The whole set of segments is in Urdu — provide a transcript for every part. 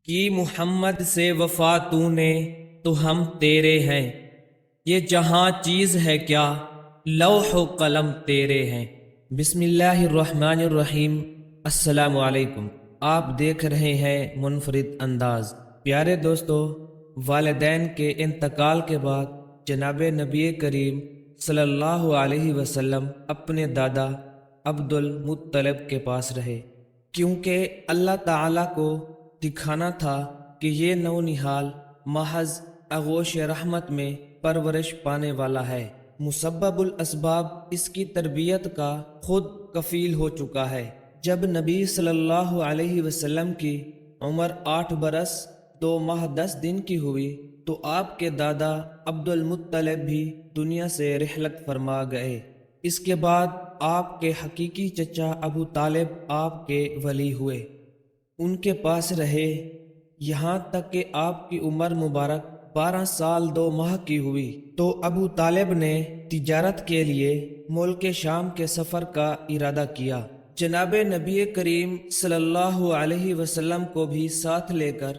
کی محمد سے وفا تو نے تو ہم تیرے ہیں، یہ جہاں چیز ہے کیا لوح و قلم تیرے ہیں۔ بسم اللہ الرحمن الرحیم۔ السلام علیکم، آپ دیکھ رہے ہیں منفرد انداز۔ پیارے دوستو، والدین کے انتقال کے بعد جناب نبی کریم صلی اللہ علیہ وسلم اپنے دادا عبد المطلب کے پاس رہے، کیونکہ اللہ تعالیٰ کو دکھانا تھا کہ یہ نونہال محض آغوش رحمت میں پرورش پانے والا ہے۔ مسبب الاسباب اس کی تربیت کا خود کفیل ہو چکا ہے۔ جب نبی صلی اللہ علیہ وسلم کی عمر 8 برس 2 ماہ 10 دن کی ہوئی تو آپ کے دادا عبد المطلب بھی دنیا سے رحلت فرما گئے۔ اس کے بعد آپ کے حقیقی چچا ابو طالب آپ کے ولی ہوئے، ان کے پاس رہے یہاں تک کہ آپ کی عمر مبارک 12 سال 2 ماہ کی ہوئی تو ابو طالب نے تجارت کے لیے ملک شام کے سفر کا ارادہ کیا۔ جناب نبی کریم صلی اللہ علیہ وسلم کو بھی ساتھ لے کر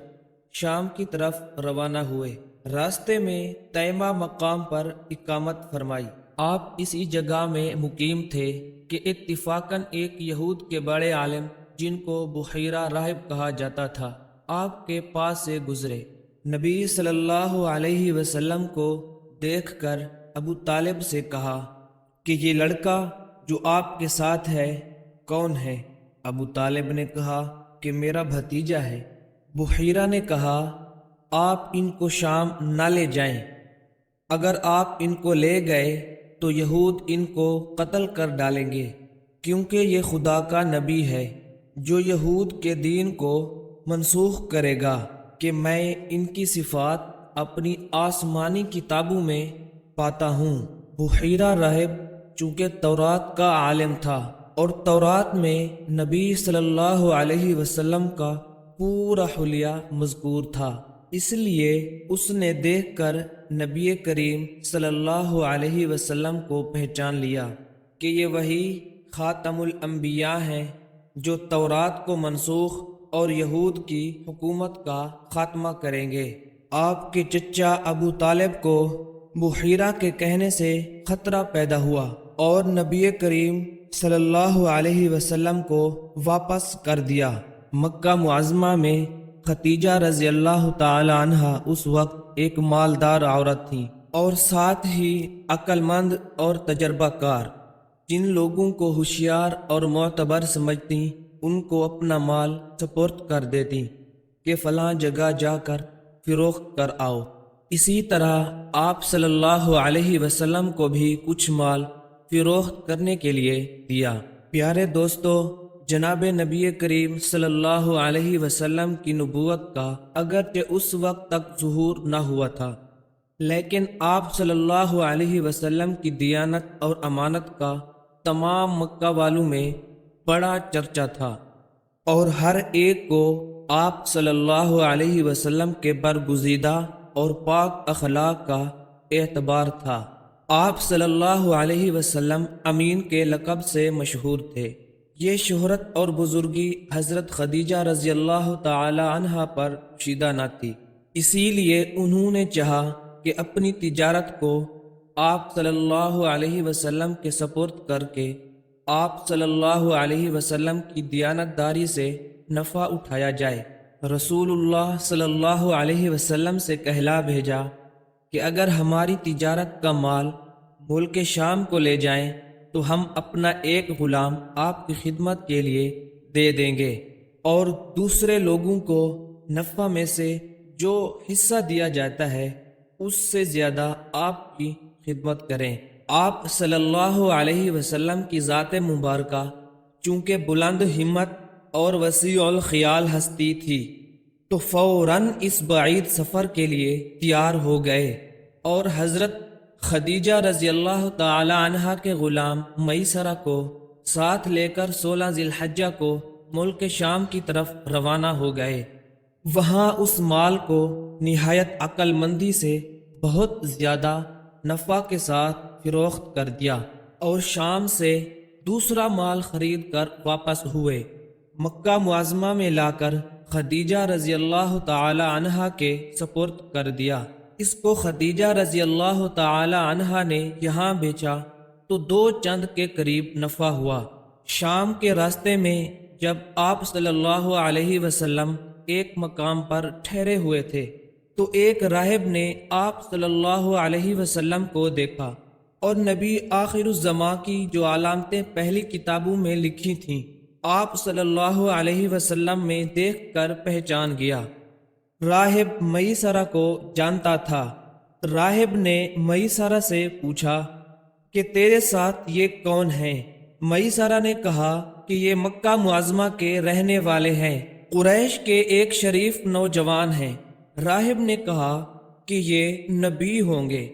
شام کی طرف روانہ ہوئے۔ راستے میں تیمہ مقام پر اقامت فرمائی۔ آپ اسی جگہ میں مقیم تھے کہ اتفاقاً ایک یہود کے بڑے عالم جن کو بحیرہ راہب کہا جاتا تھا آپ کے پاس سے گزرے۔ نبی صلی اللہ علیہ وسلم کو دیکھ کر ابو طالب سے کہا کہ یہ لڑکا جو آپ کے ساتھ ہے کون ہے؟ ابو طالب نے کہا کہ میرا بھتیجا ہے۔ بحیرہ نے کہا آپ ان کو شام نہ لے جائیں، اگر آپ ان کو لے گئے تو یہود ان کو قتل کر ڈالیں گے، کیونکہ یہ خدا کا نبی ہے جو یہود کے دین کو منسوخ کرے گا کہ میں ان کی صفات اپنی آسمانی کتابوں میں پاتا ہوں۔ بحیرہ راہب چونکہ تورات کا عالم تھا اور تورات میں نبی صلی اللہ علیہ وسلم کا پورا حلیہ مذکور تھا، اس لیے اس نے دیکھ کر نبی کریم صلی اللہ علیہ وسلم کو پہچان لیا کہ یہ وہی خاتم الانبیاء ہیں جو تورات کو منسوخ اور یہود کی حکومت کا خاتمہ کریں گے۔ آپ کے چچا ابو طالب کو بحیرہ کے کہنے سے خطرہ پیدا ہوا اور نبی کریم صلی اللہ علیہ وسلم کو واپس کر دیا۔ مکہ معظمہ میں ختیجہ رضی اللہ تعالی عنہ اس وقت ایک مالدار عورت تھیں اور ساتھ ہی عقل مند اور تجربہ کار۔ جن لوگوں کو ہوشیار اور معتبر سمجھتی ان کو اپنا مال سپرد کر دیتی کہ فلاں جگہ جا کر فروخت کر آؤ۔ اسی طرح آپ صلی اللہ علیہ وسلم کو بھی کچھ مال فروخت کرنے کے لیے دیا۔ پیارے دوستو، جناب نبی کریم صلی اللہ علیہ وسلم کی نبوت کا اگرچہ اس وقت تک ظہور نہ ہوا تھا، لیکن آپ صلی اللہ علیہ وسلم کی دیانت اور امانت کا تمام مکہ والوں میں بڑا چرچا تھا اور ہر ایک کو آپ صلی اللہ علیہ وسلم کے برگزیدہ اور پاک اخلاق کا اعتبار تھا۔ آپ صلی اللہ علیہ وسلم امین کے لقب سے مشہور تھے۔ یہ شہرت اور بزرگی حضرت خدیجہ رضی اللہ تعالی عنہا پر پوشیدہ نہ تھی، اسی لیے انہوں نے چاہا کہ اپنی تجارت کو آپ صلی اللہ علیہ وسلم کے سپرد کر کے آپ صلی اللہ علیہ وسلم کی دیانت داری سے نفع اٹھایا جائے۔ رسول اللہ صلی اللہ علیہ وسلم سے کہلا بھیجا کہ اگر ہماری تجارت کا مال ملک شام کو لے جائیں تو ہم اپنا ایک غلام آپ کی خدمت کے لیے دے دیں گے اور دوسرے لوگوں کو نفع میں سے جو حصہ دیا جاتا ہے اس سے زیادہ آپ کی خدمت کریں۔ آپ صلی اللہ علیہ وسلم کی ذات مبارکہ چونکہ بلند ہمت اور وسیع الخیال ہستی تھی تو فوراً اس بعید سفر کے لیے تیار ہو گئے اور حضرت خدیجہ رضی اللہ تعالی عنہا کے غلام میسرہ کو ساتھ لے کر 16 ذی الحجہ کو ملک شام کی طرف روانہ ہو گئے۔ وہاں اس مال کو نہایت عقل مندی سے بہت زیادہ نفع کے ساتھ فروخت کر دیا اور شام سے دوسرا مال خرید کر واپس ہوئے۔ مکہ معظمہ میں لا کر خدیجہ رضی اللہ تعالی عنہا کے سپرد کر دیا۔ اس کو خدیجہ رضی اللہ تعالی عنہا نے یہاں بیچا تو 2 چند کے قریب نفع ہوا۔ شام کے راستے میں جب آپ صلی اللہ علیہ وسلم ایک مقام پر ٹھہرے ہوئے تھے تو ایک راہب نے آپ صلی اللہ علیہ وسلم کو دیکھا اور نبی آخر الزماں کی جو علامتیں پہلی کتابوں میں لکھی تھیں آپ صلی اللہ علیہ وسلم میں دیکھ کر پہچان گیا۔ راہب میسرہ کو جانتا تھا۔ راہب نے میسرہ سے پوچھا کہ تیرے ساتھ یہ کون ہیں؟ میسرہ نے کہا کہ یہ مکہ معظمہ کے رہنے والے ہیں، قریش کے ایک شریف نوجوان ہیں۔ راہب نے کہا کہ یہ نبی ہوں گے۔